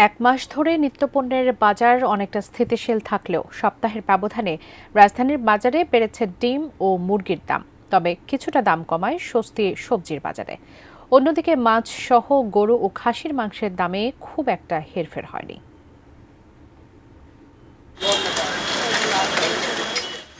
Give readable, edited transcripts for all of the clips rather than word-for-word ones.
এক মাস ধরে নিত্যপণ্যের বাজার অনেকটা স্থিতিশীল থাকলেও সপ্তাহের ব্যবধানে রাজধানীর বাজারে বেড়েছে ডিম ও মুরগির দাম। তবে কিছুটা দাম কমায় স্বস্তি সবজির বাজারে। অন্যদিকে মাছ সহ গরু ও খাসির মাংসের দামে খুব একটা হেরফের হয়নি।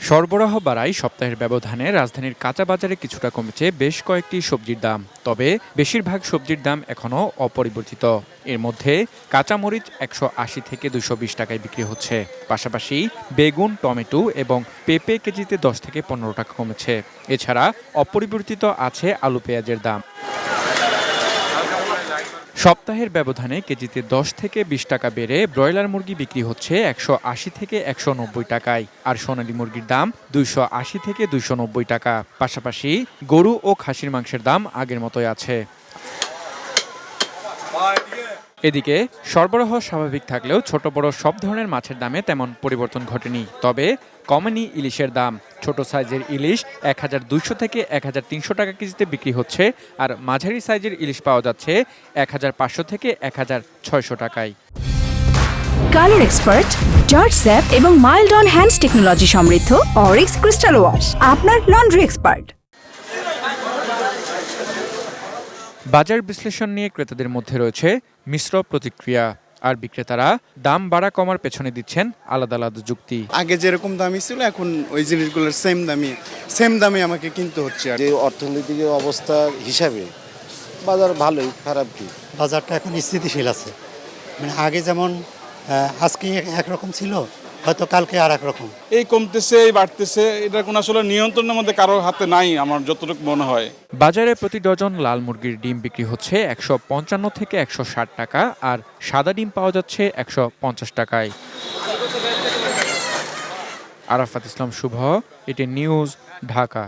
সরবরাহ বাড়ায় সপ্তাহের ব্যবধানে রাজধানীর কাঁচা বাজারে কিছুটা কমেছে বেশ কয়েকটি সবজির দাম। তবে বেশিরভাগ সবজির দাম এখনও অপরিবর্তিত। এর মধ্যে কাঁচামরিচ 180 থেকে 220 টাকায় বিক্রি হচ্ছে। পাশাপাশি বেগুন, টমেটো এবং পেঁপে কেজিতে 10 থেকে 15 টাকা কমেছে। এছাড়া অপরিবর্তিত আছে আলু পেঁয়াজের দাম। সপ্তাহের ব্যবধানে কেজিতে 10 থেকে 20 টাকা বেড়ে ব্রয়লার মুরগি বিক্রি হচ্ছে 180 থেকে 190 টাকায়, আর সোনালী মুরগির দাম 280 থেকে 290 টাকা। পাশাপাশি গরু ও খাসির মাংসের দাম আগের মতোই আছে। এদিকে সরবরাহ স্বাভাবিক থাকলেও ছোট বড় সব ধরনের মাছের দামে তেমন পরিবর্তন ঘটেনি। তবে কমেনি ইলিশের দাম। ছোট সাইজের ইলিশ 1200 থেকে 1300 টাকা কেজিতে বিক্রি হচ্ছে, আর মাঝারি সাইজের ইলিশ পাওয়া যাচ্ছে 1500 থেকে 1600 টাকায়। কালার এক্সপার্ট, জর্জ স্যাপ এবং মাইল্ড অন হ্যান্ডস টেকনোলজি সমৃদ্ধ অরিক্স ক্রিস্টাল ওয়াশ আপনার লন্ড্রি এক্সপার্ট। বাজার বিশ্লেষণ নিয়ে ক্রেতাদের মধ্যে রয়েছে মিশ্র প্রতিক্রিয়া, আর বিক্রেতারা দাম বাড়া কমার পেছনে দিচ্ছেন আলাদা আলাদা যুক্তি। আগে যেরকম দামই ছিল এখন ওই জিনিসগুলোর সেম দামে আমাকে কিনতে হচ্ছে। যে অর্থনৈতিক অবস্থার হিসাবে বাজার ভালোই, খারাপ কি। বাজারটা এখন স্থিতিশীল আছে, মানে আগে যেমন আজকে একরকম ছিল, হয়তো কালকে আর একরকম। এই কমতেছে, এই বাড়তেছে, এটা কোনো আসলে নিয়ন্ত্রণের মধ্যে কারোর হাতে নাই আমার যতটুকু মনে হয়। বাজারে প্রতি ডজন লাল মুরগির ডিম বিক্রি হচ্ছে 155 থেকে 160 টাকা, আর সাদা ডিম পাওয়া যাচ্ছে 150 টাকায়। আরাফাত ইসলাম শুভ, এটি নিউজ, ঢাকা।